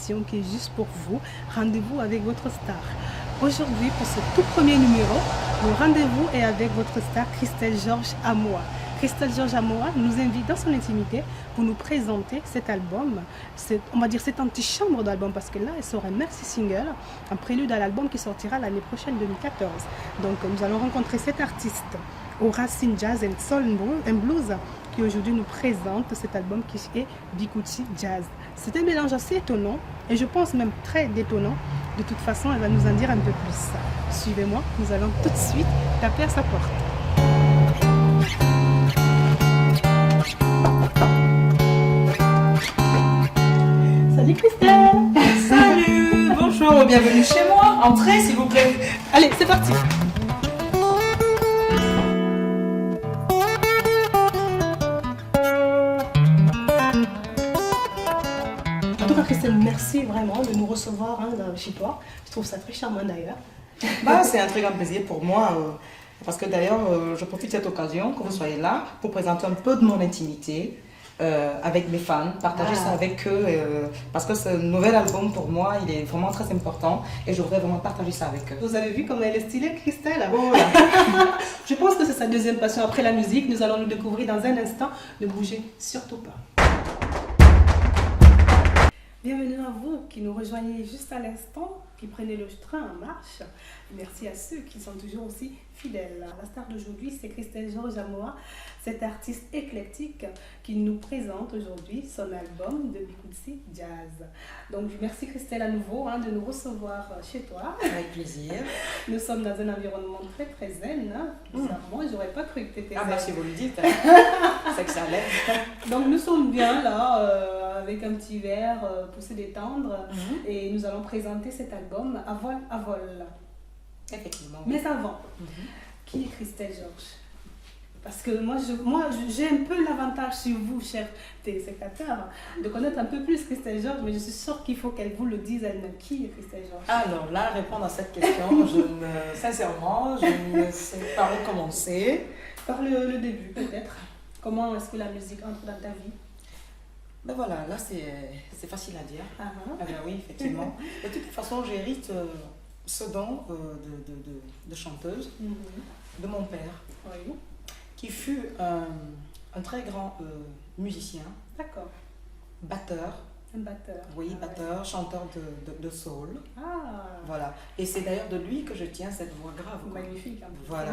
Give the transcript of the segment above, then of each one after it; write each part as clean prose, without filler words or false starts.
émission qui est juste pour vous. Rendez-vous avec votre star. Aujourd'hui, pour ce tout premier numéro, le rendez-vous est avec votre star Christelle Georges Amoa. Christelle Georges Amoa nous invite dans son intimité pour nous présenter cet album, on va dire cette antichambre d'album, parce que là, elle sort un maxi single, un prélude à l'album qui sortira l'année prochaine, 2014. Donc, nous allons rencontrer cet artiste aux racines jazz and soul and blues qui aujourd'hui nous présente cet album qui est Bikuti Jazz. C'est un mélange assez étonnant et je pense même très détonnant. De toute façon, elle va nous en dire un peu plus. Suivez-moi, nous allons tout de suite taper à sa porte. Salut Christelle. Salut, bonjour, bienvenue chez moi. Entrez s'il vous plaît. Allez, c'est parti. En tout cas Christelle, merci vraiment de nous recevoir chez toi. Je trouve ça très charmant d'ailleurs. C'est un très grand plaisir pour moi. Parce que d'ailleurs, je profite de cette occasion que vous soyez là pour présenter un peu de mon intimité avec mes fans, partager ça avec eux. Parce que ce nouvel album, pour moi, il est vraiment très important et je voudrais vraiment partager ça avec eux. Vous avez vu comment elle est stylée, Christelle? Voilà. Je pense que c'est sa deuxième passion après la musique. Nous allons nous découvrir dans un instant. Ne bougez surtout pas. Bienvenue à vous qui nous rejoignez juste à l'instant, qui prenez le train en marche. Merci à ceux qui sont toujours aussi fidèles. La star d'aujourd'hui, c'est Christelle Georges Amoa, cette artiste éclectique qui nous présente aujourd'hui son album de Bikuti Jazz. Donc merci Christelle à nouveau de nous recevoir chez toi. Avec plaisir. Nous sommes dans un environnement très très zen. Moi, j'aurais pas cru que tu étais zen. Si vous le dites, c'est que ça l'est. Donc nous sommes bien là, avec un petit verre pour se détendre. Et nous allons présenter cet album à vol à vol. Effectivement. Mais avant, qui est Christelle Georges? Parce que moi, j'ai un peu l'avantage sur vous, chers téléspectateurs, de connaître un peu plus Christelle Georges, mais je suis sûre qu'il faut qu'elle vous le dise elle-même. Qui est Christelle Georges? Alors là, répondre à cette question, sincèrement, je ne sais pas où commencer. Par le début, peut-être. Comment est-ce que la musique entre dans ta vie? Ben voilà, là c'est facile à dire. Uh-huh. Oui, effectivement. De toute façon, j'hérite ce don de chanteuse de mon père, Oui. qui fut un très grand musicien, D'accord. batteur. Un batteur. Oui, Ah, batteur, chanteur de soul. Ah, Voilà. Et c'est d'ailleurs de lui que je tiens cette voix grave. quoi. magnifique. En plus. Voilà.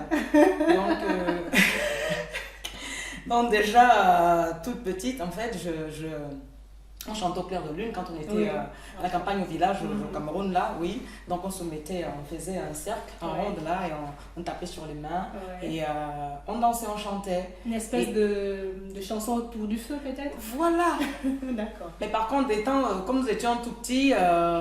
Donc déjà, toute petite, en fait, on chantait au clair de lune quand on était à la campagne au village au Cameroun, là, oui. Donc on se mettait, on faisait un cercle en ronde là et on tapait sur les mains et on dansait, on chantait. Une espèce de chanson autour du feu peut-être? Voilà. D'accord. Mais par contre, comme nous étions tout petits,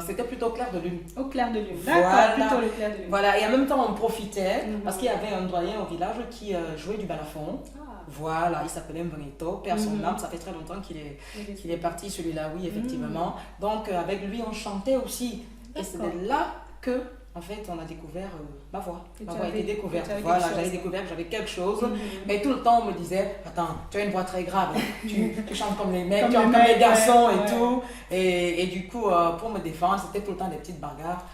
c'était plutôt au clair de lune. Au clair de lune. Voilà. D'accord, plutôt le clair de lune. Voilà, et en même temps on profitait parce qu'il y avait un doyen au village qui jouait du balafon. Voilà, il s'appelait Mbonito, père son âme, ça fait très longtemps qu'il est parti celui-là, oui, effectivement. Donc avec lui on chantait aussi. Et c'est de là que, en fait, on a découvert ma voix. Ma voix a été découverte. Voilà, j'avais découvert que j'avais quelque chose. Mais tout le temps on me disait, attends, tu as une voix très grave, tu chantes comme les mecs, tu chantes comme les garçons et tout. Et du coup, pour me défendre, c'était tout le temps des petites bagarres.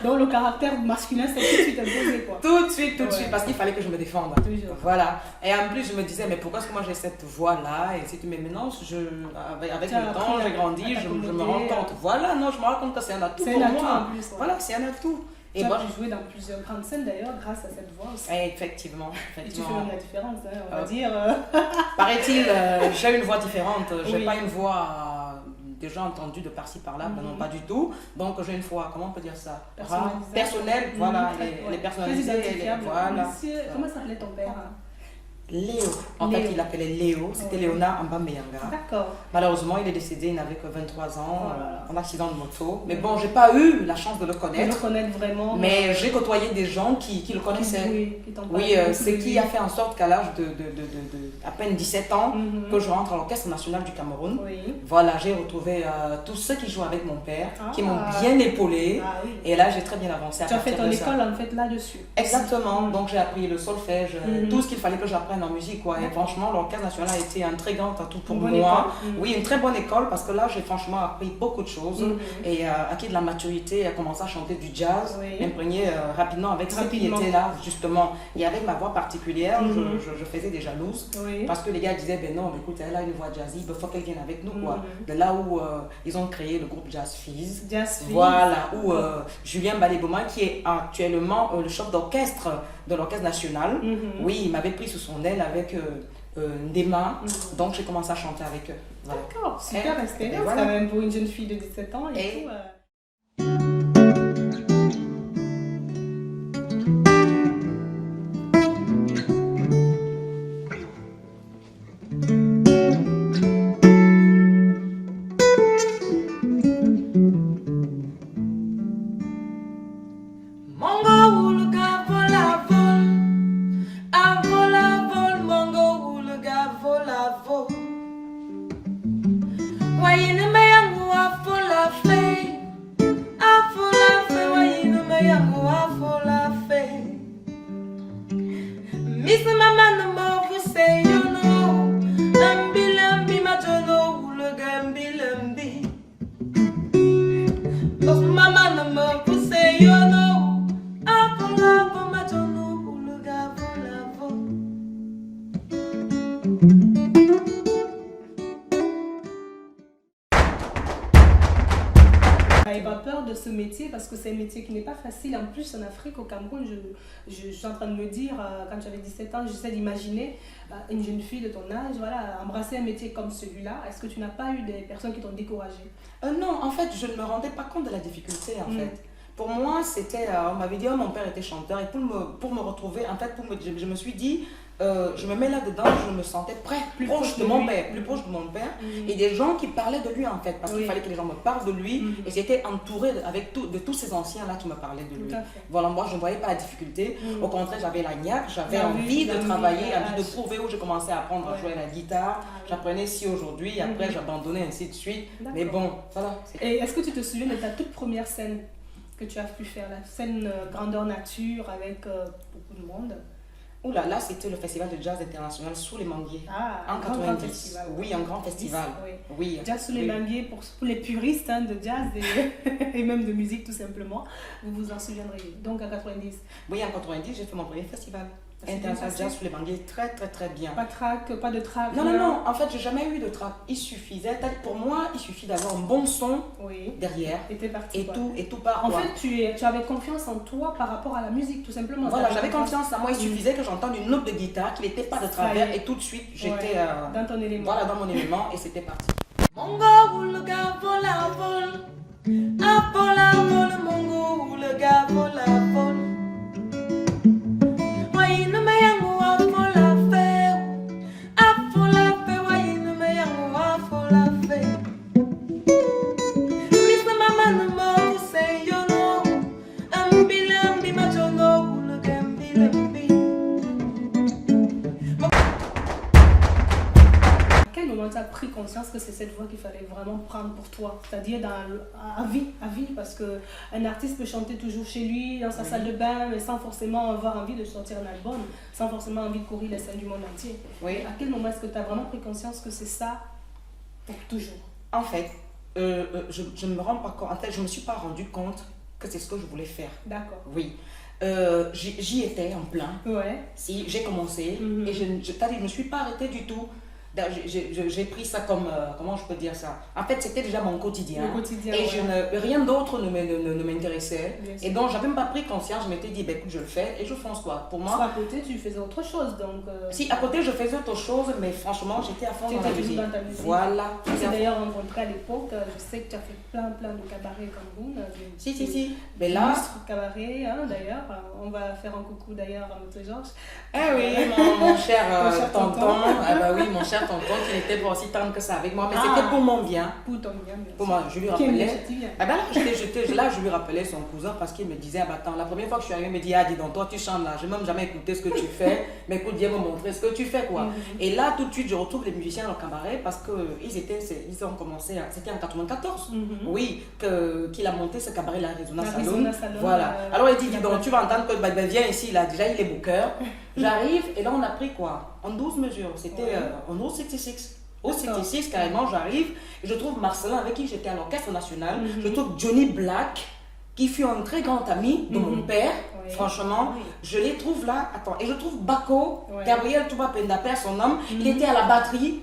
Donc le caractère masculin s'est tout de suite imposé quoi. Tout de suite, parce qu'il fallait que je me défende. Toujours. Voilà. Et en plus, je me disais, mais pourquoi est-ce que moi j'ai cette voix-là? Et c'est mais maintenant, avec le temps, j'ai grandi, je me rends compte. Voilà, non, je me rends compte que c'est un atout pour moi. En plus, Voilà, c'est un atout. Et moi, j'ai joué dans plusieurs grandes scènes d'ailleurs grâce à cette voix aussi. Effectivement. Et tu fais même la différence, on va dire. Paraît-il, j'ai une voix différente. J'ai pas une voix déjà entendue de par-ci par-là, non pas du tout. Donc j'ai une voix, comment on peut dire ça? Personnelle, voilà, les personnalités. Voilà. Comment s'appelait ton père? Léo. En fait, il l'appelait Léo. C'était Léonard Mbameyanga. D'accord. Malheureusement, il est décédé, il n'avait que 23 ans, en accident de moto. Mais bon, j'ai pas eu la chance de le connaître. De le connaître vraiment. Mais j'ai côtoyé des gens qui le connaissaient. Oui, c'est qui a fait en sorte qu'à l'âge de à peine 17 ans, que je rentre à l'Orchestre National du Cameroun. Oui. Voilà, j'ai retrouvé tous ceux qui jouent avec mon père, qui m'ont bien épaulé. Et là, j'ai très bien avancé. Tu as fait ton école en fait là-dessus. Exactement. Donc, j'ai appris le solfège, tout ce qu'il fallait que j'apprenne apprenne en musique, quoi. Et franchement, l'Orchestre National a été un très grand atout pour Une bonne moi. école. Oui, une très bonne école, parce que là, j'ai franchement appris beaucoup de choses et acquis de la maturité, et commencé à chanter du jazz, m'imprégner rapidement avec ce qui était là, justement. Et avec ma voix particulière, je faisais des jalouses, parce que les gars disaient, ben non, écoute, elle a une voix jazzy, il faut qu'elle vienne avec nous, quoi. De là où ils ont créé le groupe Jazz Fizz. Voilà, où Julien Baléboma, qui est actuellement le chef d'orchestre de l'Orchestre National, oui, il m'avait pris sous son aile avec Ndema, donc j'ai commencé à chanter avec eux. Voilà. D'accord, super expérience quand même pour une jeune fille de 17 ans et tout. N'avez pas peur de ce métier parce que c'est un métier qui n'est pas facile. En plus, en Afrique, au Cameroun, je suis en train de me dire, quand j'avais 17 ans, j'essaie d'imaginer une jeune fille de ton âge, voilà, embrasser un métier comme celui-là. Est-ce que tu n'as pas eu des personnes qui t'ont découragé? Non, en fait, je ne me rendais pas compte de la difficulté, en fait. Pour moi, c'était, on m'avait dit, oh, mon père était chanteur, et pour me retrouver, en fait, je me suis dit, je me mets là-dedans, je me sentais plus proche de mon père, et des gens qui parlaient de lui, en fait, parce qu'il fallait que les gens me parlent de lui, et j'étais entourée de tous ces anciens-là qui me parlaient de lui. Voilà, moi, je ne voyais pas la difficulté, au contraire, j'avais la niaque, j'avais envie de travailler, envie de prouver, où j'ai commencé à apprendre à jouer à la guitare, j'apprenais si aujourd'hui, après j'abandonnais, ainsi de suite, mais bon, voilà. Et est-ce que tu te souviens de ta toute première scène que tu as pu faire, la scène grandeur nature avec beaucoup de monde? Ouh là là, c'était le festival de jazz international sous les manguiers. En 90. Oui, un grand festival. Oui. Jazz sous les manguiers pour les puristes de jazz et même de musique tout simplement. Vous vous en souviendrez. Donc en 90. Oui, en 90, j'ai fait mon premier festival. International Jazz sous les manguiers, très très très bien. Pas de track. Non, en fait, j'ai jamais eu de track. Il suffisait, pour moi, il suffit d'avoir un bon son derrière. Et t'es parti. Et tout part. En fait, tu avais confiance en toi par rapport à la musique, tout simplement. Voilà, j'avais confiance en moi. Il suffisait que j'entende une note de guitare qui n'était pas de travers et tout de suite, j'étais dans ton élément. Voilà, dans mon élément et c'était parti. Mongo ou le gars vola vol, vola vol, mongo ou le gars vola vol. Tu as pris conscience que c'est cette voie qu'il fallait vraiment prendre pour toi, c'est-à-dire à vie, parce qu'un artiste peut chanter toujours chez lui, dans sa salle de bain, mais sans forcément avoir envie de sortir un album, sans forcément envie de courir les scènes du monde entier. À quel moment est-ce que tu as vraiment pris conscience que c'est ça pour toujours? En fait, je ne me rends pas compte, en fait, je ne me suis pas rendu compte que c'est ce que je voulais faire. D'accord. Oui. J'y étais en plein. Si, j'ai commencé et je ne me suis pas arrêtée du tout. J'ai pris ça comme, comment je peux dire ça? En fait, c'était déjà mon quotidien. Et rien d'autre ne m'intéressait. Et donc, j'avais même pas pris conscience. Je m'étais dit, ben, écoute, je le fais et je fonce quoi. Pour moi. À côté, tu faisais autre chose. Donc, Si, à côté, je faisais autre chose, mais franchement, j'étais à fond dans la musique. Voilà. Tu t'es d'ailleurs rencontré à l'époque. Je sais que tu as fait plein de cabarets comme vous. Si. Mais là. Cabaret, d'ailleurs. On va faire un coucou d'ailleurs à notre Georges. Ah oui, mon cher tonton. Ah bah oui, mon cher tonton qui n'était pas aussi tendre que ça avec moi, mais c'était pour mon bien. Pour ton bien, pour moi, je lui rappelais. Là, je lui rappelais son cousin parce qu'il me disait, ah bah attends, la première fois que je suis arrivée, il me dit, ah dis donc, toi tu chantes là, je n'ai même jamais écouté ce que tu fais, mais écoute, viens me montrer ce que tu fais quoi. Et là, tout de suite, je retrouve les musiciens dans le cabaret parce qu'ils ont commencé, c'était en 94, oui, qu'il a monté ce cabaret là, Résonance Salon. Voilà. Alors il dit, dis donc, tu vas entendre que, viens ici là, déjà il est booker. J'arrive et là on a pris quoi? En 12 mesures. C'était en 66. Au 66, carrément, j'arrive et je trouve Marcelin, avec qui j'étais à l'Orchestre National. Je trouve Johnny Black, qui fut un très grand ami de mon père. Franchement, je les trouve là. Attends, et je trouve Bako, Gabriel Touba Penda, père son homme. Il était à la batterie.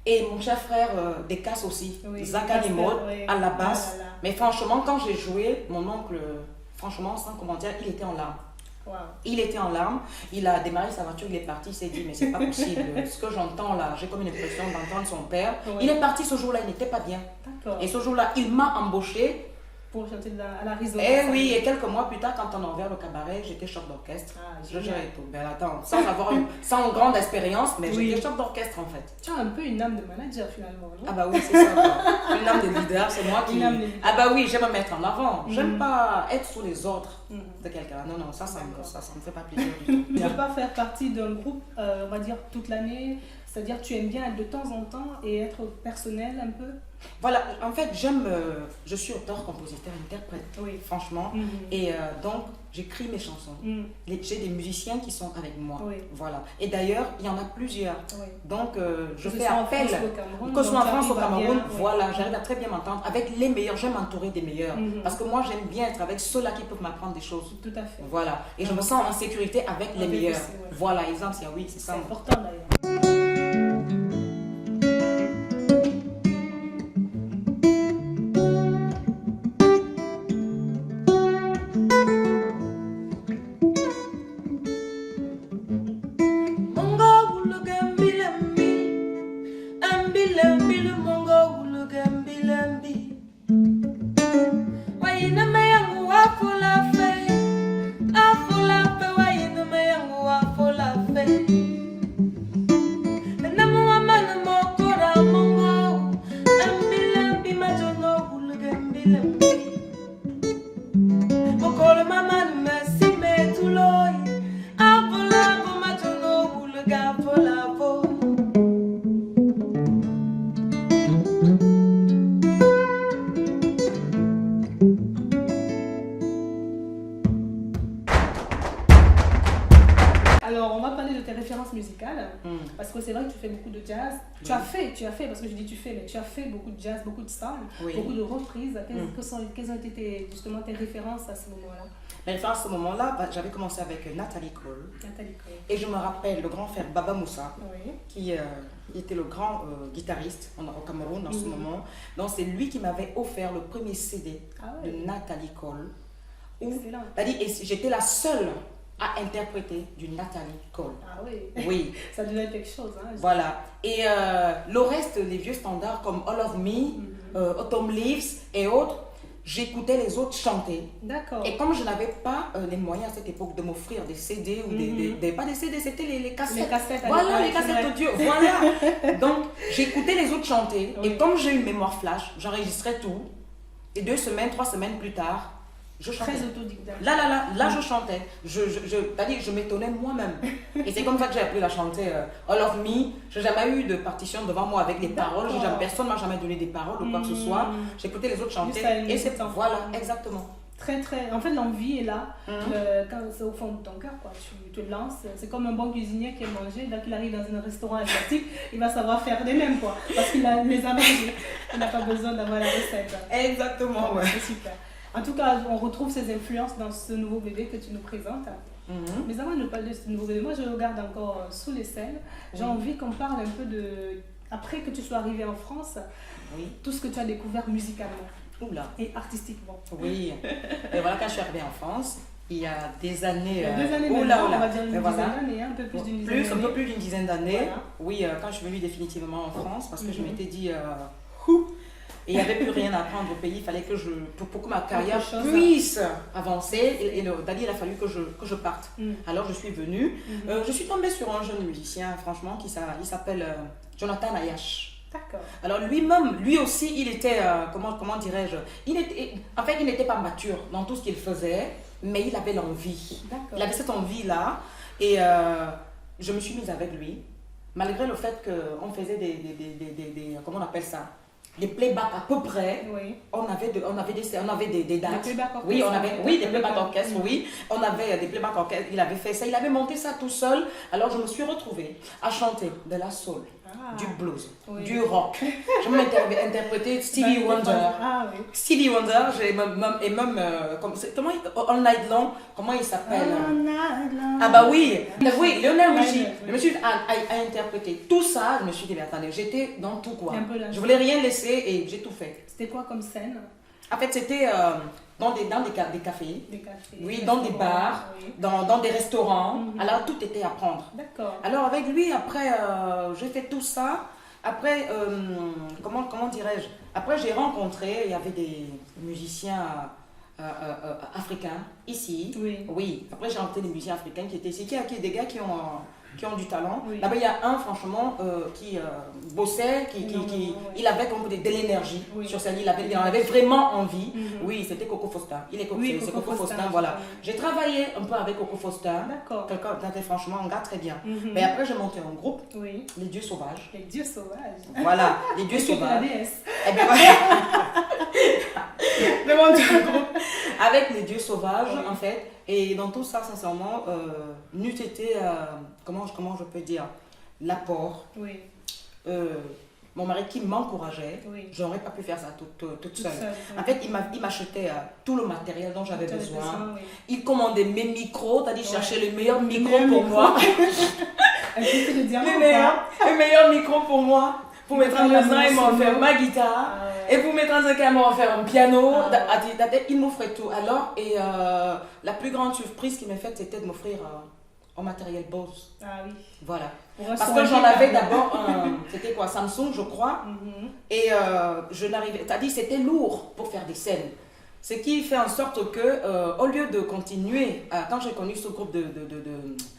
Et mon cher frère Descasses aussi, Zakani Maud, à la basse. Mais franchement, quand j'ai joué, mon oncle, franchement, sans commentaire, il était en larmes. Wow. Il était en larmes, il a démarré sa voiture, il est parti, il s'est dit mais c'est pas possible, ce que j'entends là, j'ai comme une impression d'entendre son père. Il est parti ce jour-là, il n'était pas bien. Et ce jour-là, il m'a embauché. Pour chanter à la Rizzo. Eh oui, et quelques mois plus tard, quand on a ouvert le cabaret, j'étais chef d'orchestre. Je gérais tout. Ben attends, sans grande expérience, mais j'étais chef d'orchestre en fait. Tu as un peu une âme de manager finalement, non? Ah bah oui, c'est ça. Une âme de leader, c'est moi qui... Ah bah oui, j'aime me mettre en avant. J'aime pas être sous les ordres de quelqu'un. Non, non, ça me fait pas plaisir du tout. Tu ne veux pas faire partie d'un groupe, on va dire, toute l'année. C'est-à-dire tu aimes bien être de temps en temps et être personnel un peu? Voilà, en fait, je suis auteur, compositeur, interprète, franchement. Et donc, j'écris mes chansons. J'ai des musiciens qui sont avec moi. Voilà. Et d'ailleurs, il y en a plusieurs. Donc, je fais appel. Que ce soit en France ou au Cameroun, voilà, j'arrive à très bien m'entendre avec les meilleurs. J'aime m'entourer des meilleurs. Parce que moi, j'aime bien être avec ceux-là qui peuvent m'apprendre des choses. Tout à fait. Voilà. Et je me sens en sécurité avec les meilleurs. Voilà, exemple, c'est ça. C'est important d'ailleurs. Alors, on va parler de tes références musicales, parce que c'est vrai que tu fais beaucoup de jazz. Tu as fait, parce que je dis tu fais, mais tu as fait beaucoup de jazz, beaucoup de styles, beaucoup de reprises. Quelles ont été justement tes références à ce moment-là? Mes références à ce moment-là, j'avais commencé avec Nathalie Cole. Et je me rappelle le grand frère Baba Moussa, qui était le grand guitariste au Cameroun en ce moment. Donc, c'est lui qui m'avait offert le premier CD de Nathalie Cole. Excellent. Et j'étais la seule à interpréter du Nathalie Cole. Ah oui. Oui. Ça devait être quelque chose. Hein, voilà. Et le reste, les vieux standards comme All of Me, Autumn Leaves et autres, j'écoutais les autres chanter. D'accord. Et comme je n'avais pas les moyens à cette époque de m'offrir des CD ou pas des CD, c'était les cassettes. Les cassettes. Voilà, les cassettes audio. Voilà. Donc, j'écoutais les autres chanter. Et comme j'ai une mémoire flash, j'enregistrais tout. Et 2 semaines, 3 semaines plus tard, je chantais. Très autodidacte. Là, je chantais. C'est-à-dire, je m'étonnais moi-même. Et c'est comme ça que j'ai appris à chanter All of Me. Je n'ai jamais eu de partition devant moi avec des paroles. Personne ne m'a jamais donné des paroles ou quoi que ce soit. J'écoutais les autres chanter. Et c'est voilà, exactement. Très, très. En fait, l'envie est là. Quand c'est au fond de ton cœur, quoi. Tu te lances. C'est comme un bon cuisinier qui aime manger. Dès qu'il arrive dans un restaurant asiatique, il va savoir faire des mêmes, quoi. Parce qu'il les a mangés. Il n'a pas besoin d'avoir la recette. Exactement, ouais. C'est super. En tout cas, on retrouve ces influences dans ce nouveau bébé que tu nous présentes. Mais avant de parler de ce nouveau bébé, moi je regarde encore sous les scènes. J'ai envie qu'on parle un peu de... Après que tu sois arrivée en France, tout ce que tu as découvert musicalement et artistiquement. Oui. Et voilà, quand je suis arrivée en France, il y a des années... Il y a 2 années maintenant, on va dire une dizaine d'années, un peu plus d'une dizaine d'années. Un peu plus d'une dizaine d'années. Voilà. Oui, quand je suis venue définitivement en France, parce que je m'étais dit... Et il n'y avait plus rien à apprendre au pays, il fallait que pour que ma carrière puisse avancer, et Dali, il a fallu que je parte. Alors je suis venue, je suis tombée sur un jeune musicien, franchement, il s'appelle Jonathan Ayash. D'accord. Alors lui aussi, il était, comment dirais-je, en fait, il n'était pas mature dans tout ce qu'il faisait, mais il avait l'envie. Il avait cette envie-là, et je me suis mise avec lui, malgré le fait qu'on faisait comment on appelle ça? des playbacks à peu près. Oui. On avait des dates. Des playbacks orchestres. Oui, on avait, oui, des playbacks D'accord. orchestres, oui. On avait des playbacks orchestres. Il avait fait ça, il avait monté ça tout seul. Alors je me suis retrouvée à chanter de la soul, du blues, Oui. du rock. Je m'interprétais Stevie Wonder. Ah oui. Stevie Wonder, et même, All Night Long, comment il s'appelle? Ah bah oui, oui, Lionel Richie. Oui. Je me suis à interpréter tout ça. Je me suis dit, mais attendez, j'étais dans tout quoi. Un peu là. Je voulais rien laisser et j'ai tout fait. C'était quoi comme scène? En fait, c'était dans des cafés, Des cafés. oui, dans des bars, Oui. dans des restaurants. Alors tout était à prendre. D'accord. Alors avec lui, après, j'ai fait tout ça. Après, comment dirais-je? Après, j'ai rencontré, il y avait des musiciens africains ici. Oui. Oui. Après, j'ai rencontré des musiciens africains qui étaient ici, qui des gars qui ont du talent. Oui. Là-bas, il y a un, franchement, qui bossait, il avait comme de l'énergie Oui. sur scène. Il en avait vraiment envie. Mhm. Oui, c'était Coco Foster. Oui, C'est Coco Coco Foster, Foster, voilà. oui. J'ai travaillé un peu avec Coco Foster. D'accord. Quelqu'un, franchement, un gars très bien. Mhm. Mais après, j'ai monté un groupe, Oui. Les Dieux Sauvages. Les dieux sauvages. Voilà, Les Dieux C'était la Sauvages. déesse. Eh bien, j'ai monté un groupe avec Les Dieux Sauvages, Oui. en fait. Et dans tout ça, sincèrement, n'eût été, comment je peux dire, l'apport. Oui. Mon mari qui m'encourageait, Oui. j'aurais pas pu faire ça toute seule. Oui. En fait, il m'achetait tout le matériel dont j'avais Tu avais besoin. oui. Il commandait mes micros, c'est-à-dire Ouais. chercher le meilleur micro meilleur pour micro. moi. Est-ce que c'est le diamant le ou pas? meilleur micro pour moi. Pour mettre en la main, il m'a solo. offert ma guitare. Ah ouais. Et pour mettre en il m'a offert un piano. Ah Il m'offrait tout. Alors, la plus grande surprise qu'il m'a faite, c'était de m'offrir un matériel Bose. Ah oui. Voilà. Pour un Parce son que j'en impeccable. avais d'abord c'était quoi, Samsung, je crois. Mhm. Et je n'arrivais, c'est-à-dire c'était lourd pour faire des scènes. Ce qui fait en sorte que, au lieu de continuer, quand j'ai connu ce groupe de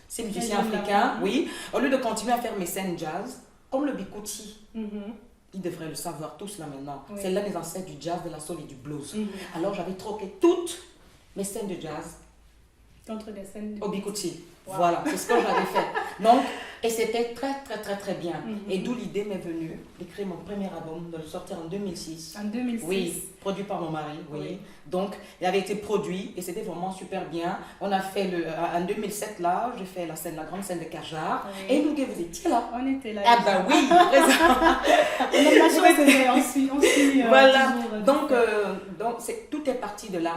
ces musiciens jeunes africains, là. oui, au lieu de continuer à faire mes scènes jazz, comme le bikuti, Mhm. ils devraient le savoir tous là maintenant. Oui. C'est l'un des ancêtres du jazz, de la soul et du blues. Mhm. Alors j'avais troqué toutes mes scènes de jazz Contre des scènes de au bikuti. Wow. Voilà, c'est ce que j'avais fait. Donc, et c'était très bien. Mhm. Et d'où l'idée m'est venue d'écrire mon premier album, de le sortir en 2006. En 2006. Oui, produit par mon mari, oui. Oui. Donc, il avait été produit et c'était vraiment super bien. On a fait en 2007 là, j'ai fait la grande scène de Kajar. Oui. Et nous, vous étiez là. On était là. Ah ben oui, présent. On a la chance, mais on suit Voilà. toujours, Donc tout est parti de là.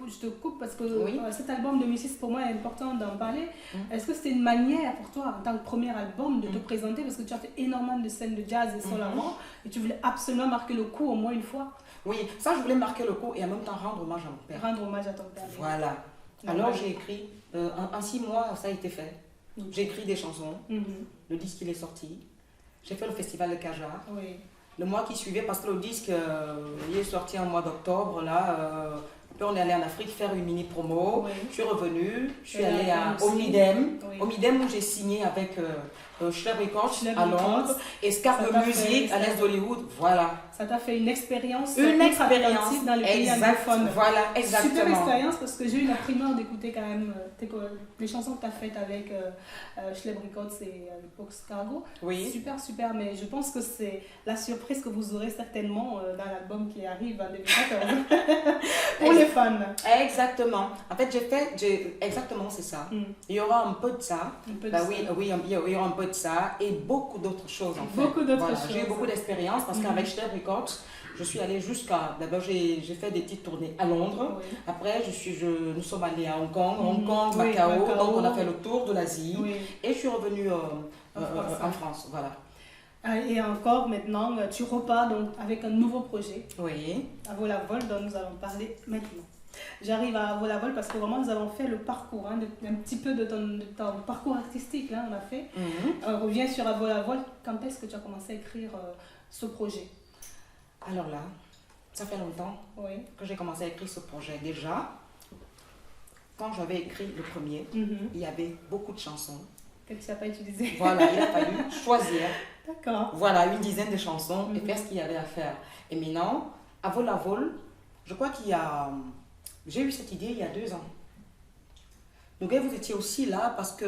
Je te coupe parce que Oui. cet album 2006 pour moi est important d'en parler. Est-ce que c'était une manière pour toi en tant que premier album de te présenter, parce que tu as fait énormément de scènes de jazz et soul avant et tu voulais absolument marquer le coup au moins une fois, Oui, ça je voulais marquer le coup et en même temps rendre hommage à mon père. rendre hommage à ton père. Voilà. Normal. Alors j'ai écrit, en 6 mois ça a été fait. Mhm. J'ai écrit des chansons, Mhm. le disque il est sorti. J'ai fait le festival de Kajar. Oui. Le mois qui suivait, parce que le disque il est sorti en mois d'octobre, là, puis on est allé en Afrique faire une mini promo. Oui. Je suis revenue, je suis Et allée là, à aussi. Omidem. Oui. Omidem où j'ai signé avec Schlepp Records Schlepp à Records. Londres et Scarpe Ça t'a Music fait- à l'est d'Hollywood. Voilà. Ça t'a fait une expérience Une expérience outre-Atlantique dans les pays exact, anglophones. voilà, Super exactement. expérience parce que j'ai eu la primeur d'écouter quand même les chansons que tu as faites avec Schlepp Records et Box Cargo. Oui. Super, mais je pense que c'est la surprise que vous aurez certainement dans l'album qui arrive en 2014. Pour les des fans. Exactement. En fait, exactement, c'est ça. Il y aura un peu de ça. Oui, il y aura un peu de ça et beaucoup d'autres choses en fait. Beaucoup d'autres choses. J'ai eu beaucoup d'expérience parce qu'avec Step Records, je suis allée jusqu'à... D'abord, j'ai fait des petites tournées à Londres. Oui. Après, nous sommes allés à Hong Kong, Macao. Donc, on a fait le tour de l'Asie. Oui. Et je suis revenue en France. Voilà. Et encore maintenant, tu repars donc avec un nouveau projet. Oui. À Vol à Vol, dont nous allons parler maintenant. J'arrive à Vol à Vol parce que vraiment nous avons fait le parcours, un petit peu de ton parcours artistique, là, on a fait. On revient sur À Vol à Vol. Quand est-ce que tu as commencé à écrire ce projet? Alors là, ça fait longtemps que j'ai commencé à écrire ce projet. Déjà, quand j'avais écrit le premier, il y avait beaucoup de chansons. Que tu n'as pas utilisé. Voilà, il a fallu choisir. D'accord. Voilà, une dizaine de chansons et faire ce qu'il y avait à faire. Et maintenant, à Vol, je crois j'ai eu cette idée il y a 2 ans. Donc, vous étiez aussi là parce que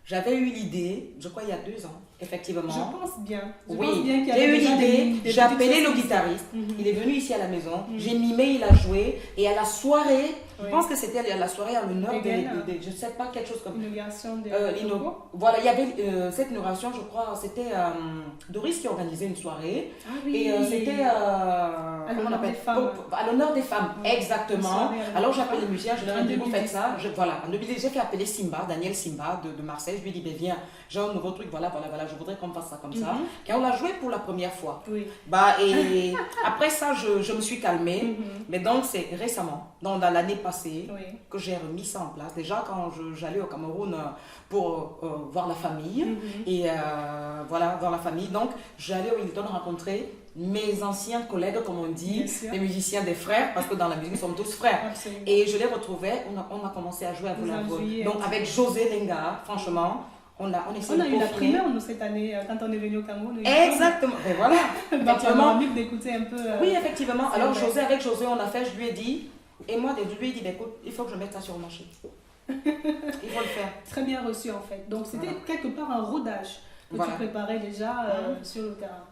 j'avais eu l'idée, je crois il y a 2 ans, effectivement. Je pense bien. J'ai eu l'idée, j'ai appelé le guitariste, il est venu ici à la maison, j'ai mimé, il a joué, et à la soirée, je pense que c'était à la soirée à l'honneur je ne sais pas, quelque chose comme... Inauguration de... Voilà, il y avait cette inauguration, je crois, c'était Doris qui organisait une soirée, et c'était... à l'honneur des femmes. À l'honneur des femmes, exactement. Alors j'appelle les musiciens, je leur ai dit, vous faites ça. Voilà, j'ai fait appeler Simba, Daniel Simba de Marseille, je lui ai dit, viens, j'ai un nouveau truc, voilà, je voudrais qu'on fasse ça comme ça. Et on l'a joué pour la première fois. Oui. Et après ça, je me suis calmée. Mais donc, c'est récemment, dans l'année passée, que j'ai remis ça en place. Déjà, quand j'allais au Cameroun pour voir la famille, et voilà, voir la famille. Donc, j'allais au Hilton rencontrer mes anciens collègues, comme on dit, les musiciens des frères, parce que dans la musique, nous sommes tous frères. Absolument. Et je les retrouvais, on a commencé à jouer à Vol à Vol. Donc, avec José Lenga, franchement, on a eu la primeur, nous, cette année, quand on est venu au Cameroun. Exactement, et voilà. Donc, on a envie d'écouter un peu... Oui, effectivement. Alors, avec José, on a fait, je lui ai dit, et moi, je lui ai dit, écoute, il faut que je mette ça sur le marché. Il faut le faire. Très bien reçu, en fait. Donc, c'était quelque part un rodage que tu préparais déjà sur le terrain.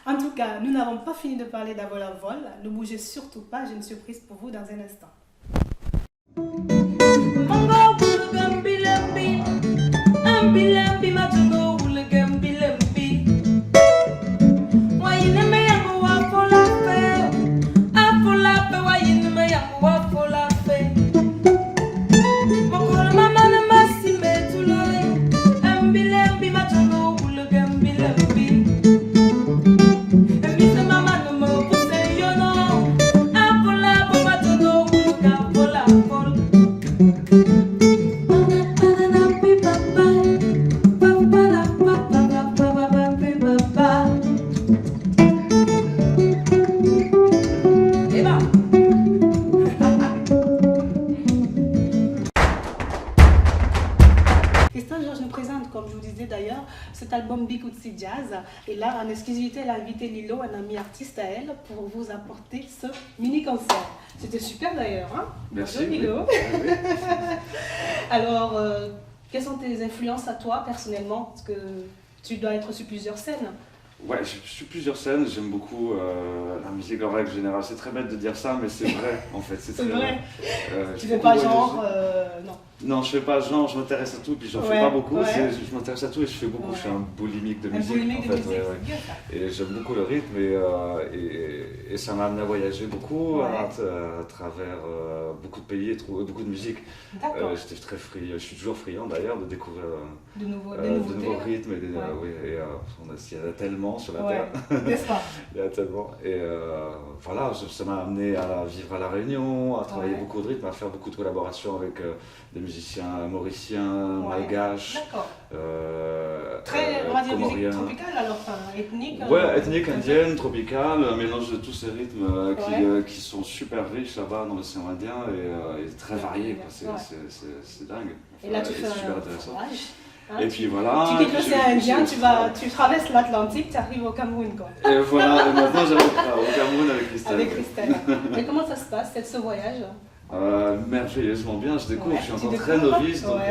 En tout cas, nous n'avons pas fini de parler d'À Vol à Vol. Ne bougez surtout pas, j'ai une surprise pour vous dans un instant. Cet album Bikutsi Jazz, et là en exclusivité elle a invité Lilo, un ami artiste à elle, pour vous apporter ce mini concert. C'était super d'ailleurs, hein? Merci. Bonjour, Lilo. Oui. Alors, quelles sont tes influences à toi personnellement? Parce que tu dois être sur plusieurs scènes. Ouais, je suis sur plusieurs scènes, j'aime beaucoup la musique en règle générale. C'est très bête de dire ça, mais c'est vrai en fait. C'est vrai. Tu fais pas genre, non. Non, je fais pas genre, je m'intéresse à tout, puis j'en fais pas beaucoup. Je m'intéresse à tout et je fais beaucoup. Je suis un boulimique de musique en fait. Et j'aime beaucoup le rythme et ça m'a amené à voyager beaucoup à travers beaucoup de pays et beaucoup de musique. J'étais très friand, je suis toujours friand d'ailleurs de découvrir de nouveaux rythmes. Il y en a tellement sur la terre. Il y a tellement. Et voilà, ça m'a amené à vivre à La Réunion, à travailler beaucoup de rythme, à faire beaucoup de collaborations avec des musiciens mauriciens, malgaches, très, on va dire musique tropicale alors, ethnique. Ouais, ethnique, indienne, tropicale, un mélange de tous ces rythmes qui sont super riches là-bas dans l'océan Indien et très variés, c'est dingue. Et là tu fais super intéressant. Et puis voilà. Tu quittes l'océan Indien, tu traverses l'Atlantique, tu arrives au Cameroun quoi. Et voilà, et maintenant j'arrive au Cameroun avec Christelle. Avec Christelle. Mais comment ça se passe, ce voyage Merveilleusement bien, je découvre, je suis encore très novice, donc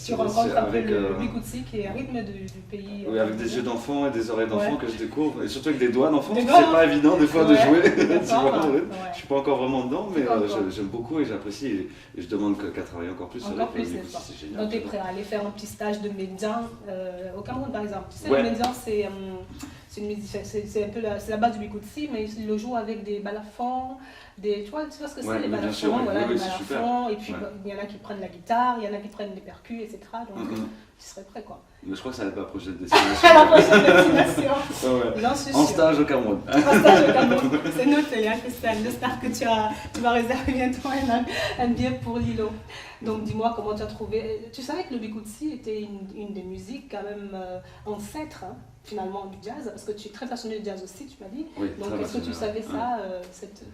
tu rencontres après le bikutsi qui est un rythme du pays. Oui, avec des yeux d'enfant et des oreilles d'enfant que je découvre, et surtout avec des doigts d'enfant, parce que c'est pas évident des fois de jouer, tu vois, je suis pas encore vraiment dedans, mais j'aime beaucoup et j'apprécie, et je demande qu'à travailler encore plus. Encore plus, c'est génial. Donc tu es prêt à aller faire un petit stage de médian au Cameroun par exemple. Tu sais, le médian c'est un peu la base du bikutsi, mais il le joue avec des balafons. Tu vois ce que c'est les balafons, voilà, les balafons, et puis il y en a qui prennent la guitare, il y en a qui prennent des percus, etc. Donc tu serais prêt quoi. Mais je crois que ça va être la prochaine destination. La prochaine destination. En stage au Cameroun. En stage au Cameroun, c'est noté, hein, Christelle. J'espère que tu vas réserver bientôt un billet pour Lilo. Donc dis-moi comment tu as trouvé. Tu savais que le bikutsi était une des musiques quand même ancêtres. Hein, finalement du jazz, parce que tu es très passionné de jazz aussi, tu m'as dit. Oui, donc est-ce que tu savais ça,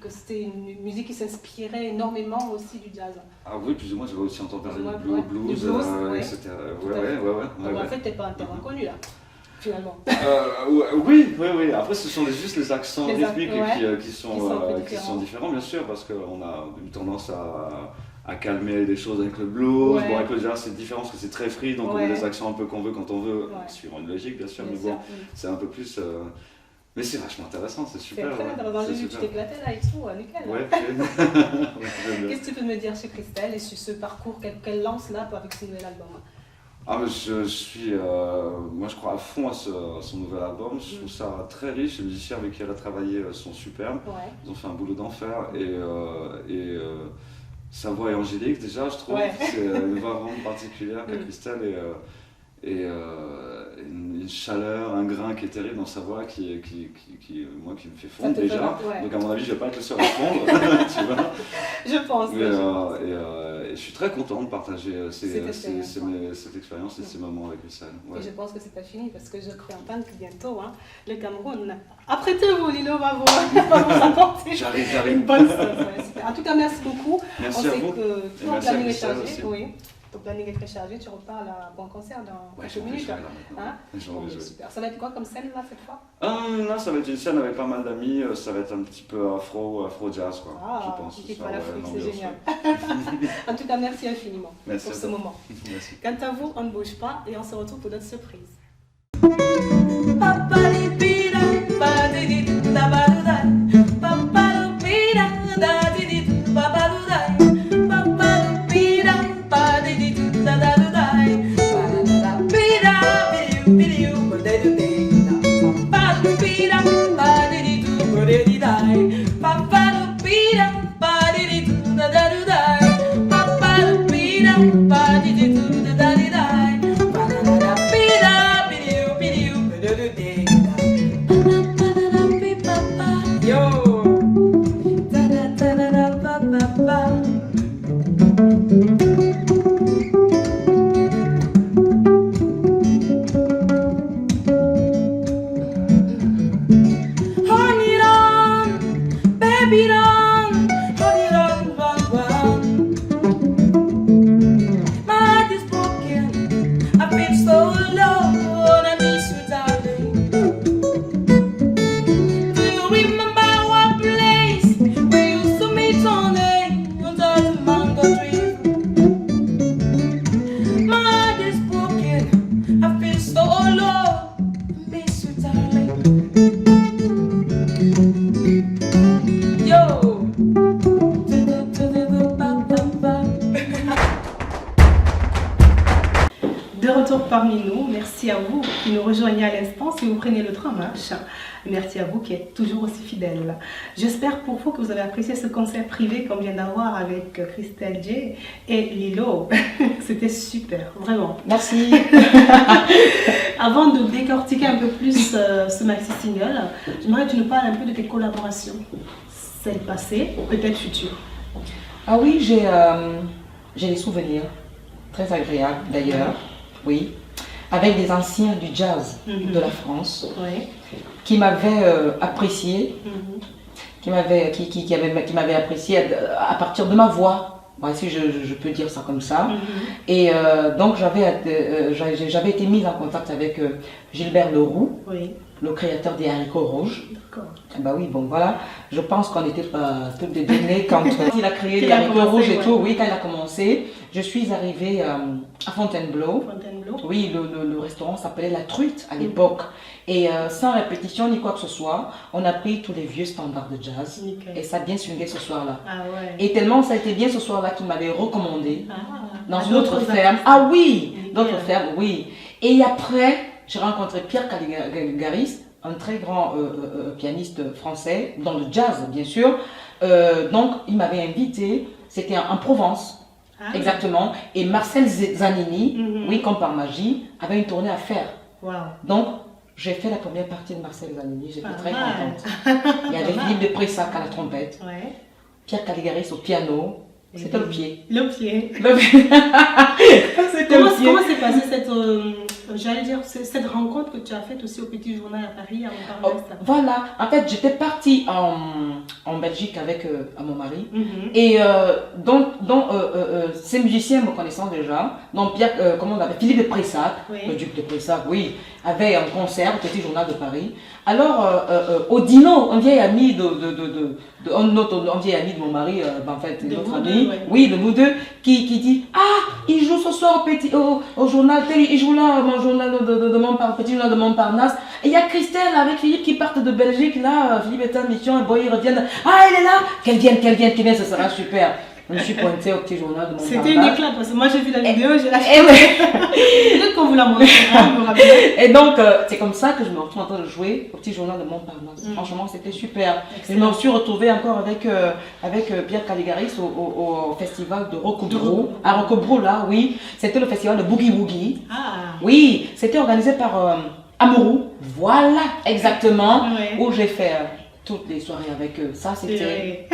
que c'était une musique qui s'inspirait énormément aussi du jazz? Ah oui, plus ou moins, j'avais aussi entendu parler du blues, etc. En fait, tu n'es pas un terrain inconnu là, finalement. Oui. Après, ce sont juste les accents rythmiques qui sont différents, bien sûr, parce qu'on a une tendance à calmer les choses avec le blues. Bon, avec le jazz, c'est différent parce que c'est très free, donc on met les accents un peu qu'on veut quand on veut, suivant une logique, bien sûr, mais bon, c'est un peu plus. Mais c'est vachement intéressant, c'est super. C'est très intéressant, j'ai vu que tu t'éclatais là et tout, nickel. Qu'est-ce que tu peux me dire sur Christelle et sur ce parcours qu'elle lance là avec son nouvel album? Ah, mais je suis, moi je crois à fond à son nouvel album, je trouve ça très riche, les musiciens avec qui elle a travaillé sont superbes, ils ont fait un boulot d'enfer et sa voix est angélique déjà, je trouve. C'est une voix vraiment particulière qu'a Christelle et une chaleur, un grain qui est terrible dans sa voix qui me fait fondre déjà. Donc à mon avis, je vais pas être le seul à fondre, tu vois. Je pense. Et je suis très content de partager cette expérience et ces moments avec Christelle. Et je pense que c'est pas fini parce que je crois entendre que bientôt, le Cameroun, apprêtez-vous, Lilo va vous apporter une bonne sauce. En tout cas, merci beaucoup. Merci à vous. On sait que ton planning est chargé. Oui. Ton planning est très chargé. Tu repars à Bon Concert dans quelques minutes. Super. Ça va être quoi comme scène là cette fois? Là, ça va être une scène avec pas mal d'amis. Ça va être un petit peu afro-jazz, quoi. Je pense. C'est génial. En tout cas, merci infiniment pour ce moment. Merci. Quant à vous, on ne bouge pas et on se retrouve pour d'autres surprises. De retour parmi nous, merci à vous qui nous rejoignez à l'instant si vous prenez le train en marche. Merci à vous qui êtes toujours aussi fidèles. J'espère pour vous que vous avez apprécié ce concert privé qu'on vient d'avoir avec Christelle J et Lilo. C'était super, vraiment. Merci. Avant de décortiquer un peu plus ce maxi single, j'aimerais que tu nous parles un peu de tes collaborations, celles passées, peut-être futures. Ah oui, j'ai des souvenirs très agréables d'ailleurs. Oui, avec des anciens du jazz de la France qui m'avaient apprécié, qui m'avaient apprécié à partir de ma voix, si je peux dire ça comme ça. Et donc j'avais été mise en contact avec Gilbert Leroux, le créateur des haricots rouges. D'accord. Ah bah oui, bon voilà, je pense qu'on n'était pas toutes des données quand il a créé les haricots rouges et tout. Oui, quand il a commencé, je suis arrivée à Fontainebleau. Fontainebleau. Oui, le restaurant s'appelait La Truite à l'époque. Et sans répétition ni quoi que ce soit, on a pris tous les vieux standards de jazz. Nickel. Et ça a bien swingé ce soir-là. Ah ouais. Et tellement ça a été bien ce soir-là qu'il m'avait recommandé dans à une autre d'autres ferme. artistes. Ah oui, Nickel. d'autres fermes, oui. Et après, j'ai rencontré Pierre Caligaris, un très grand pianiste français, dans le jazz bien sûr. Donc il m'avait invité, c'était en Provence. Ah, Exactement. Et Marcel Zanini, Mhm. oui, comme par magie, avait une tournée à faire. Wow. Donc, j'ai fait la première partie de Marcel Zanini, j'étais Pas très mal. contente. Il y avait Pas mal. Philippe de Pressac à la trompette, Ouais. Pierre Caligaris au piano, c'était le pied. Le pied. Le pied. C'était le pied. Comment s'est passée cette, j'allais dire, cette rencontre que tu as faite aussi au Petit Journal à Paris, à Montparnasse? Voilà, en fait, j'étais partie en Belgique avec mon mari. Mhm. Et ces musiciens me connaissant déjà, donc Pierre, comment on l'appelle, Philippe de Pressac, Oui. le duc de Pressac, oui, avait un concert au Petit Journal de Paris. Alors, Odino, un vieil ami un vieil ami de mon mari, en fait, De notre vous ami, deux, ouais. oui, de nous deux, qui dit, ah, il joue ce soir au journal tel, il joue là, mon journal Petit Journal de Montparnasse. Et il y a Christelle avec Philippe qui partent de Belgique, là, Philippe est en mission, et bon, ils reviennent, ah, elle est là, qu'elle vienne, ça sera super. Je me suis pointée au Petit Journal de Montparnasse. C'était un éclat parce que moi j'ai vu la vidéo, j'ai lâché. Et, Peut-être qu'on vous l'a montré, hein, je me rappelle. et donc, c'est comme ça que je me retrouve en train de jouer au Petit Journal de Montparnasse. Franchement, c'était super. Je me suis retrouvée encore avec Pierre Caligaris au festival de Rocobrou. À Rocobrou, là, oui. C'était le festival de Boogie Woogie. Ah. Oui, c'était organisé par Amourou. Voilà, exactement. Ouais. Où j'ai fait toutes les soirées avec eux. Ça, c'était Ouais.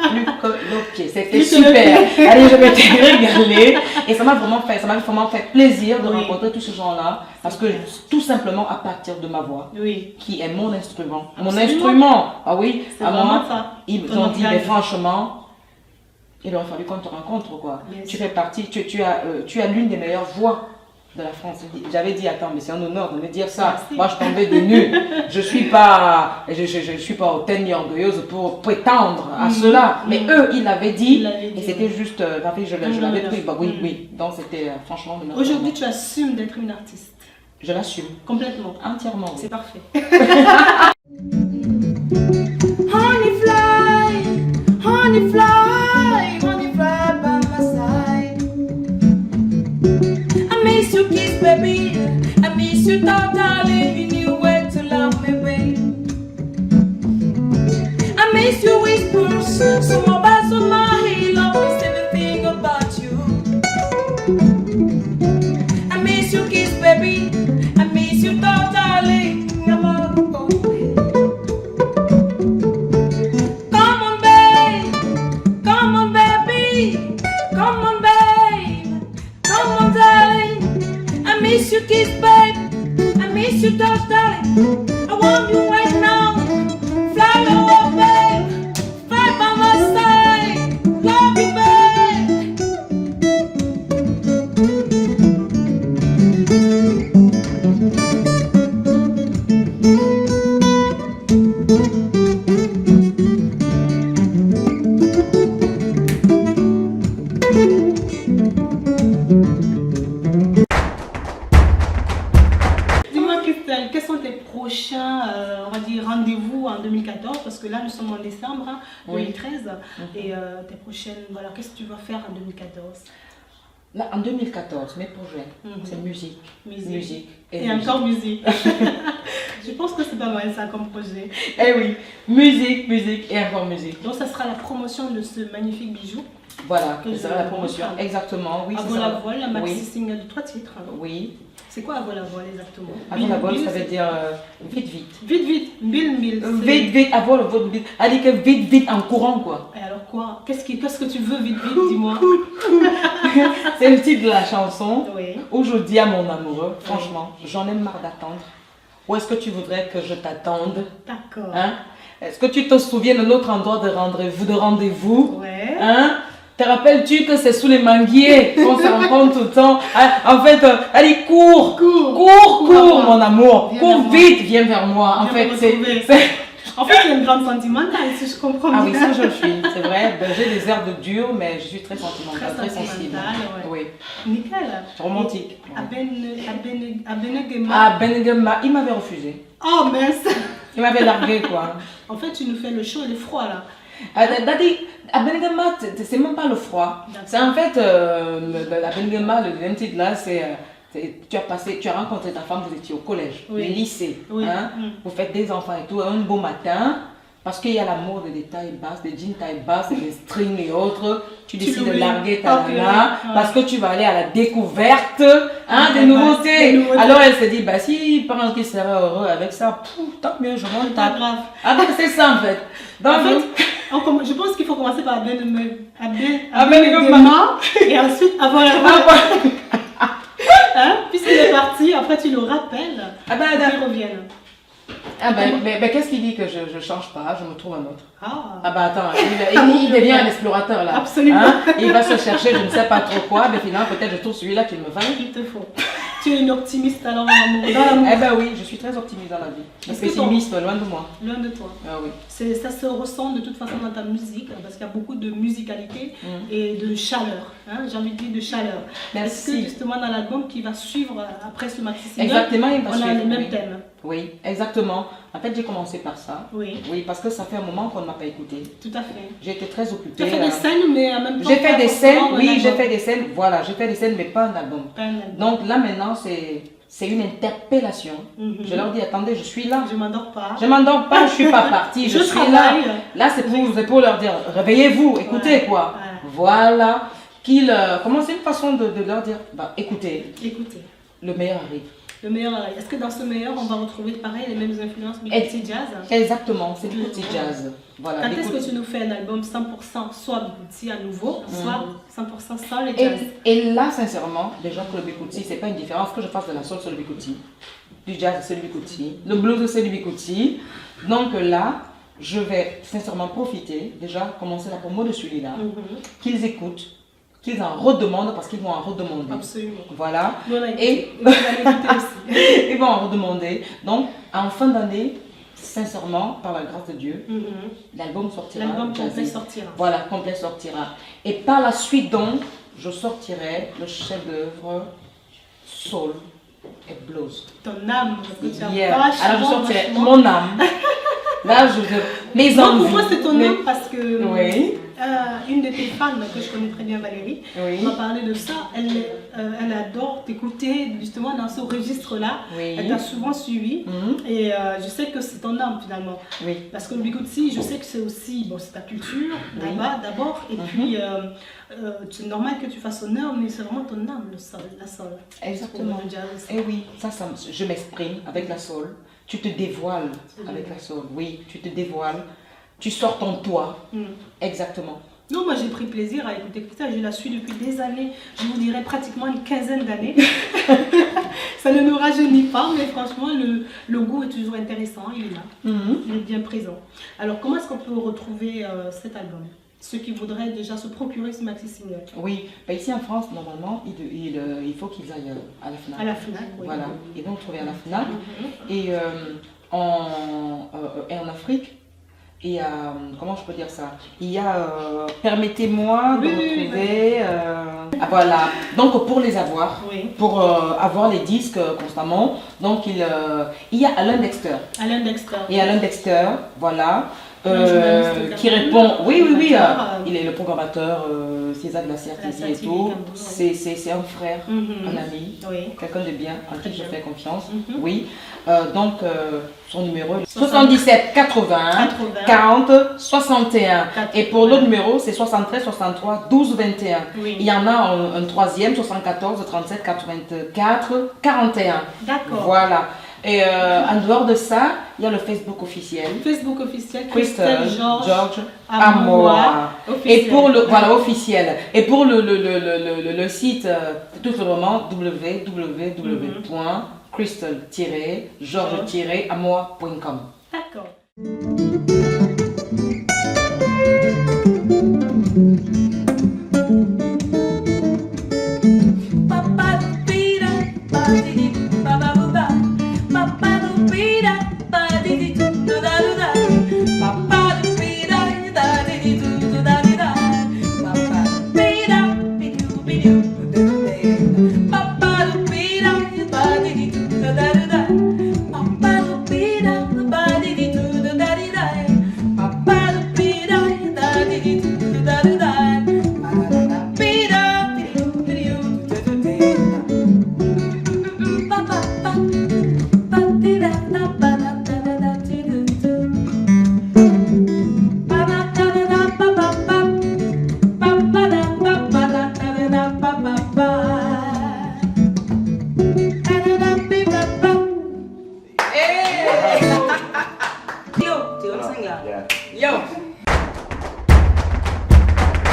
plus que le pied. C'était super. Allez, je m'étais régalée. Et ça m'a vraiment fait plaisir de Oui. rencontrer tous ces gens-là. Parce que tout simplement à partir de ma voix, Oui. qui est mon instrument. Mon Absolument. instrument. Ah oui, C'est à vraiment moi, ça. ils Ton ont dit, mais organe. franchement, il aurait fallu qu'on te rencontre, quoi. Bien Tu sûr. fais partie, tu as l'une des meilleures voix de la France. J'avais dit, attends, mais c'est un honneur de me dire ça. Merci. Moi, je tombais des nues. Je suis pas hautaine ni orgueilleuse pour prétendre à cela. Mais eux, ils l'avaient dit. Ils l'avaient dit, Et c'était juste, je l'avais pris. Bah, oui, oui. Donc, c'était franchement le meilleur. Aujourd'hui, tu assumes d'être une artiste. Je l'assume. Complètement. Entièrement. C'est parfait. Honey fly by my side. I miss you, kiss, baby. I miss you, darling. You knew where to love me, baby. I miss you, whispers. So my best on my heel, always anything about you. I miss you, kiss, baby. I miss you, darling. I'm all going. Come on, babe. Come on, baby. Come on, babe. Come on, darling. I miss you, kiss, babe. I miss you, darling. I want you right now. Fly away, babe. Fly by my side. Love you, babe. Dis-moi, Christelle, quels sont tes prochains, on va dire, rendez-vous en 2014? Parce que là, nous sommes en décembre hein, Oui. 2013. Et tes prochaines, voilà, qu'est-ce que tu vas faire en 2014? Là, en 2014, mes projets, Mhm. c'est musique. Musique. et Et musique. encore musique. Je pense que c'est pas mal ça comme projet. Eh oui, musique et encore musique. Donc, ça sera la promotion de ce magnifique bijou. Voilà, Que ça je sera la promotion. montre. Exactement, oui, Avant c'est la ça. voile, la maxi Oui. single de 3 titres. Oui. C'est quoi avant la voile exactement? Avant la voile, Bill, ça veut c'est- dire vite. Vite, Bill. Vite, avant le voile, vite. Elle dit que vite, en courant, quoi. Et alors quoi? Qu'est-ce que tu veux vite, dis-moi? C'est le titre de la chanson Oui. où je dis à mon amoureux, franchement, j'en ai marre d'attendre. Où est-ce que tu voudrais que je t'attende? D'accord. Hein? Est-ce que tu te souviens de notre endroit de rendez-vous? Ouais. Hein? Te rappelles-tu que c'est sous les manguiers qu'on se rencontre tout le temps? En fait, allez, cours, mon amour. Cours vite, viens vers moi. En fait, En fait, il y a une grande sentimentale, si je comprends bien. Ah oui, ça je suis, c'est vrai. Ben, j'ai des airs de dur, mais je suis très sentimentale, très sensible. Ouais. Oui. Nickel. Romantique. Abenegema. Benegama, il m'avait refusé. Oh mince. Il m'avait largué, quoi. En fait, tu nous fais le chaud et le froid, là. Daddy, à Benegama, c'est même pas le froid. C'est en fait, la Benegama, le titre là, tu as rencontré ta femme, vous étiez au collège, au lycée, hein? Vous faites des enfants et tout, un beau matin, parce qu'il y a l'amour des tailles basses, des jeans tailles basses, des strings et autres, tu décides de larguer ta nana, parce que tu vas aller à la découverte des nouveautés. Alors elle se dit, bah si il pense qu'il serait heureux avec ça, tant mieux, je m'en tape. Ah ben c'est ça en fait. Donc, en fait, je pense qu'il faut commencer par Abenegama et ensuite avoir puisqu'il est parti, après tu le rappelles, ils reviennent. Ah ben, mais qu'est-ce qu'il dit que je ne change pas, je me trouve un autre. Ah bah attends, il devient un explorateur là. Absolument. Hein? Il va se chercher je ne sais pas trop quoi, mais finalement peut-être je trouve celui-là qui me va. Il te faut. Tu es une optimiste alors dans l'amour. Eh ben oui, je suis très optimiste dans la vie. Pessimiste, loin de moi. Loin de toi. Ah oui. Ça se ressent de toute façon dans ta musique, parce qu'il y a beaucoup de musicalité et de chaleur. Hein? J'ai envie de dire de chaleur. Merci. Est-ce que justement dans l'album qui va suivre après ce maxi single, exactement, il va on a les mêmes thèmes? Oui, exactement. En fait, j'ai commencé par ça. Oui. Oui, parce que ça fait un moment qu'on ne m'a pas écouté. Tout à fait. J'ai été très occupée. Tu as fait des scènes, mais en même temps. J'ai fait des scènes, oui, j'ai fait des scènes. Voilà, j'ai fait des scènes, mais pas un album. Donc là maintenant, c'est une interpellation. Je leur dis, attendez, je suis là. Je ne m'endors pas. Je ne m'endors pas, je ne suis pas partie, je suis là. Là, c'est pour leur dire, réveillez-vous, écoutez quoi. Voilà. Comment c'est une façon de leur dire, bah, écoutez. Écoutez. Le meilleur arrive. Le meilleur arrive. Est-ce que dans ce meilleur, on va retrouver pareil les mêmes influences Bikuti jazz? Exactement, c'est Bikuti jazz. Voilà, quand est-ce que tu nous fais un album 100% soit Bikuti à nouveau, soit 100% sans le jazz? Et là, sincèrement, déjà que le Bikuti, c'est pas une différence que je fasse de la soul sur le Bikuti. Du jazz, c'est le Bikuti. Le blues, c'est le Bikuti. Donc là, je vais sincèrement profiter, déjà commencer la promo de celui-là, qu'ils écoutent, qu'ils en redemandent parce qu'ils vont en redemander. Absolument. Voilà. Et ils vont en redemander. Donc, en fin d'année, sincèrement, par la grâce de Dieu, l'album sortira. L'album complet sortira. Voilà, complet sortira. Et par la suite, donc, je sortirai le chef-d'œuvre soul et blues. Ton âme, parce que tu as Alors, je sortirai mon âme. Là, mes envies. Pour moi, c'est ton âme parce que oui. Une de tes fans que je connais très bien, Valérie, m'a parlé de ça. Elle adore t'écouter justement dans ce registre-là. Elle t'a souvent suivi et je sais que c'est ton âme finalement. Parce que le Bikuti, je sais que c'est aussi, bon, c'est ta culture d'abord et puis c'est normal que tu fasses honneur, mais c'est vraiment ton âme, la soul. Exactement. Et oui, ça, je m'exprime avec la soul. Tu te dévoiles avec la soul, oui, tu te dévoiles. Tu sors ton toi. Exactement. Non, moi j'ai pris plaisir à écouter ça. Je la suis depuis des années. Je vous dirais pratiquement une quinzaine d'années. Ça ne nous rajeunit pas, mais franchement, le goût est toujours intéressant. Il est là. Il est bien présent. Alors, comment est-ce qu'on peut retrouver cet album? Ceux qui voudraient déjà se procurer ce maxi single. Oui, bah ici en France, normalement, il faut qu'ils aillent à la FNAC. À la FNAC, oui. Voilà, ils vont le trouver à la FNAC. Et en Afrique, il y a, comment je peux dire ça? Il y a, permettez-moi de retrouver, voilà, donc pour les avoir, pour avoir les disques constamment, donc il y a Alain Dexter. Alain Dexter. Et Alain Dexter, voilà. Qui répond, oui, il est le programmateur César de la CRTZ et tout. C'est un frère, un ami, quelqu'un de bien, en qui je fais confiance. Oui, donc son numéro est 77 80 40 61. Et pour l'autre numéro, c'est 73 63 12 21. Il y en a un troisième, 74 37 84 41. D'accord. Voilà. Et en dehors de ça, il y a le Facebook officiel. Facebook officiel, Crystal George Amoa. Et pour le officiel. Et pour le site, tout simplement www.crystal-george-amoa.com. D'accord.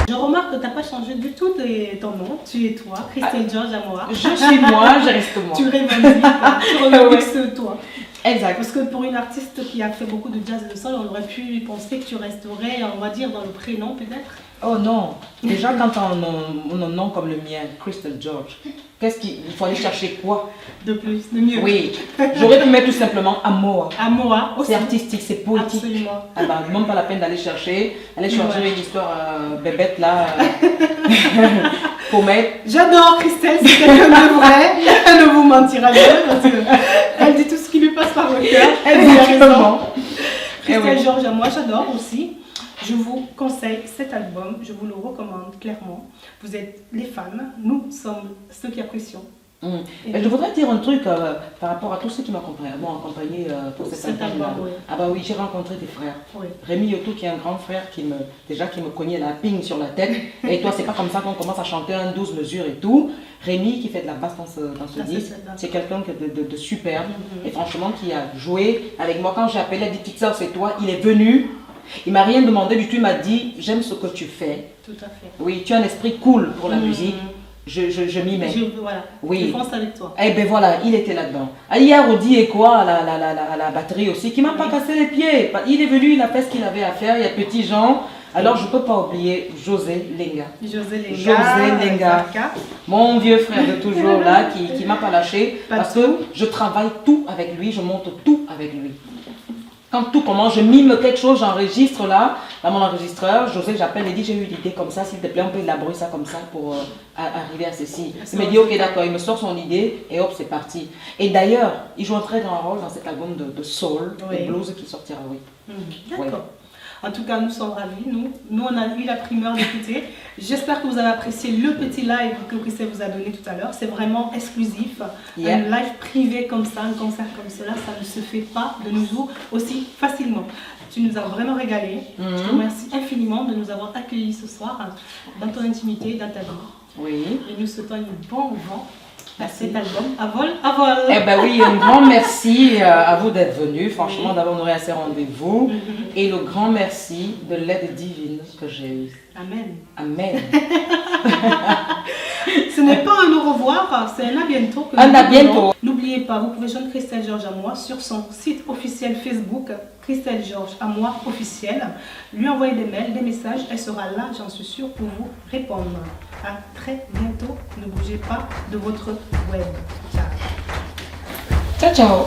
Je remarque que tu n'as pas changé du tout ton nom. Tu es toi, Christelle Georges Amoa. Je suis moi, je reste moi. Tu revendiques toi. Exact. Parce que pour une artiste qui a fait beaucoup de jazz et de soul, on aurait pu penser que tu resterais, on va dire, dans le prénom peut-être. Oh non. Déjà, quand on a un nom comme le mien, Christelle Georges, qu'est-ce qu'il faut aller chercher quoi? De plus, de mieux. Oui. J'aurais pu mettre tout simplement Amoa. Amoa aussi. C'est artistique, c'est poétique. Absolument. Ah bah, même pas la peine d'aller chercher. Aller chercher une histoire bébête là. Pour mettre. J'adore Christelle, c'est quelqu'un de vrai. Elle ne vous mentira jamais parce qu'elle dit tout ce qui lui passe par le cœur. Elle dit raison. Christelle Georges Amoa, j'adore aussi. Je vous conseille cet album, je vous le recommande clairement. Vous êtes les fans, nous sommes ceux qui apprécions. Je voudrais dire un truc par rapport à tous ceux qui m'ont accompagné pour cet album. Oui. Ah bah oui, j'ai rencontré tes frères. Oui. Rémi Yoto qui est un grand frère qui me cognait la ping sur la tête. Et toi, c'est pas comme ça qu'on commence à chanter un 12 mesures et tout. Rémi qui fait de la basse dans ce disque, c'est quelqu'un de superbe. Et franchement qui a joué avec moi. Quand j'ai appelé, il a dit Pixar, c'est toi. Il est venu. Il m'a rien demandé du tout. Il m'a dit j'aime ce que tu fais. Tout à fait. Oui, tu as un esprit cool pour la musique. Je m'y mets. Voilà. Oui. Je pense avec toi. Eh ben voilà, il était là-dedans. Il y a Rodi et quoi à la batterie aussi, qui m'a pas cassé les pieds. Il est venu, il a fait ce qu'il avait à faire. Il y a Petit Jean. Alors je peux pas oublier José Lenga. José Lenga. Mon vieux frère de toujours là, qui m'a pas lâché. Parce que je travaille tout avec lui, je monte tout avec lui. Quand tout commence, je mime quelque chose, j'enregistre là, dans mon enregistreur. José, j'appelle et dit j'ai eu l'idée comme ça, s'il te plaît, on peut élaborer ça comme ça pour arriver à ceci. Il me dit ok d'accord, il me sort son idée et hop c'est parti. Et d'ailleurs, il joue un très grand rôle dans cet album de soul, de blues qui sortira, oui. D'accord. Ouais. En tout cas, nous sommes ravis. Nous, on a eu la primeur d'écouter. J'espère que vous avez apprécié le petit live que Christelle vous a donné tout à l'heure. C'est vraiment exclusif. Un live privé comme ça, un concert comme cela, ça ne se fait pas de nos jours aussi facilement. Tu nous as vraiment régalé. Je te remercie infiniment de nous avoir accueillis ce soir dans ton intimité, dans ta vie. Oui. Et nous souhaitons une bonne vent à cet album, à vol, à vol. Eh ben oui, un grand merci à vous d'être venus, franchement, d'avoir honoré à ces rendez-vous. Et le grand merci de l'aide divine que j'ai eue. Amen. Amen. Ce n'est pas un au revoir, c'est un à bientôt. Un à bientôt. N'oubliez pas, vous pouvez joindre Christelle Georges Amoa sur son site officiel Facebook, Christelle Georges Amoa officiel. Lui envoyer des mails, des messages, elle sera là, j'en suis sûre, pour vous répondre. À très bientôt, ne bougez pas de votre web. Ciao. Ciao, ciao.